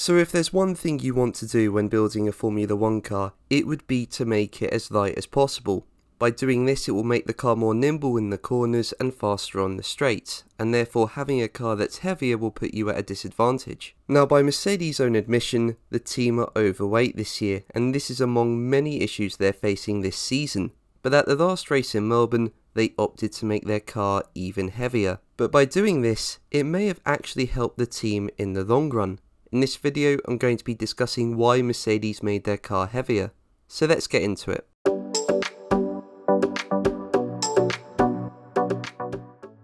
So if there's one thing you want to do when building a Formula 1 car, it would be to make it as light as possible. By doing this, it will make the car more nimble in the corners and faster on the straights, and therefore having a car that's heavier will put you at a disadvantage. Now, by Mercedes' own admission, the team are overweight this year, and this is among many issues they're facing this season. But at the last race in Melbourne, they opted to make their car even heavier. But by doing this, it may have actually helped the team in the long run. In this video, I'm going to be discussing why Mercedes made their car heavier. So let's get into it.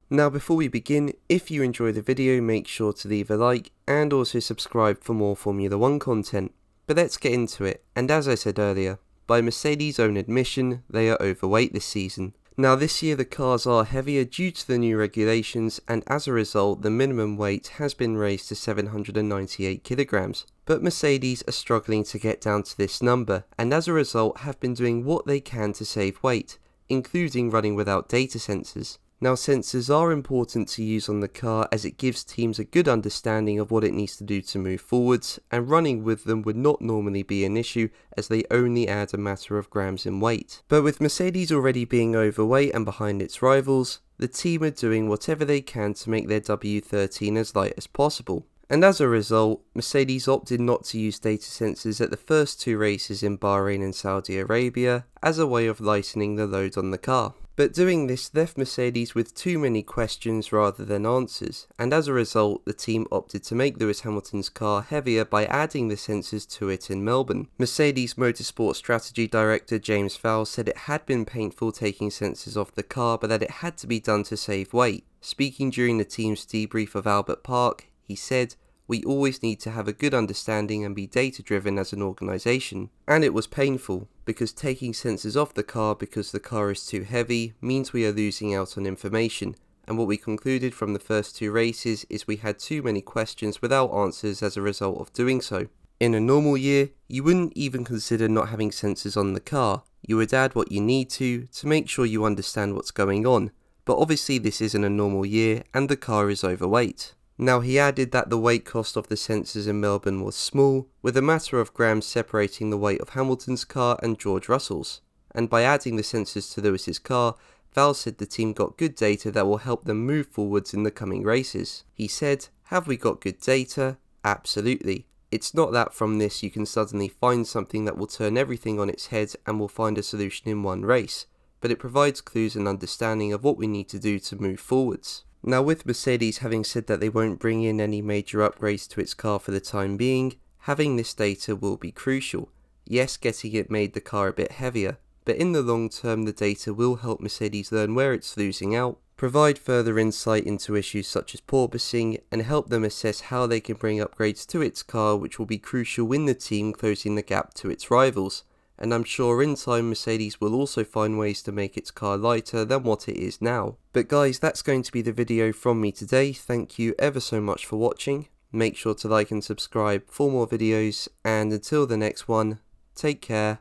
Now before we begin, if you enjoy the video, make sure to leave a like and also subscribe for more Formula 1 content. But let's get into it, and as I said earlier, by Mercedes' own admission, they are overweight this season. Now this year the cars are heavier due to the new regulations, and as a result the minimum weight has been raised to 798 kilograms. But Mercedes are struggling to get down to this number, and as a result have been doing what they can to save weight, including running without data sensors. Now sensors are important to use on the car as it gives teams a good understanding of what it needs to do to move forwards, and running with them would not normally be an issue as they only add a matter of grams in weight. But with Mercedes already being overweight and behind its rivals, the team are doing whatever they can to make their W13 as light as possible. And as a result, Mercedes opted not to use data sensors at the first two races in Bahrain and Saudi Arabia as a way of lightening the load on the car. But doing this left Mercedes with too many questions rather than answers, and as a result the team opted to make Lewis Hamilton's car heavier by adding the sensors to it in Melbourne. Mercedes Motorsport Strategy Director James Vowles said it had been painful taking sensors off the car, but that it had to be done to save weight. Speaking during the team's debrief of Albert Park, he said, "We always need to have a good understanding and be data driven as an organisation. And it was painful, because taking sensors off the car because the car is too heavy means we are losing out on information, and what we concluded from the first two races is we had too many questions without answers as a result of doing so. In a normal year, you wouldn't even consider not having sensors on the car. You would add what you need to make sure you understand what's going on, but obviously this isn't a normal year and the car is overweight." Now he added that the weight cost of the sensors in Melbourne was small, with a matter of grams separating the weight of Hamilton's car and George Russell's. And by adding the sensors to Lewis's car, Vowles said the team got good data that will help them move forwards in the coming races. He said, "Have we got good data? Absolutely. It's not that from this you can suddenly find something that will turn everything on its head and will find a solution in one race, but it provides clues and understanding of what we need to do to move forwards." Now with Mercedes having said that they won't bring in any major upgrades to its car for the time being, having this data will be crucial. Yes, getting it made the car a bit heavier, but in the long term the data will help Mercedes learn where it's losing out, provide further insight into issues such as porpoising, and help them assess how they can bring upgrades to its car, which will be crucial in the team closing the gap to its rivals. And I'm sure in time Mercedes will also find ways to make its car lighter than what it is now. But guys, that's going to be the video from me today. Thank you ever so much for watching. Make sure to like and subscribe for more videos, and until the next one, take care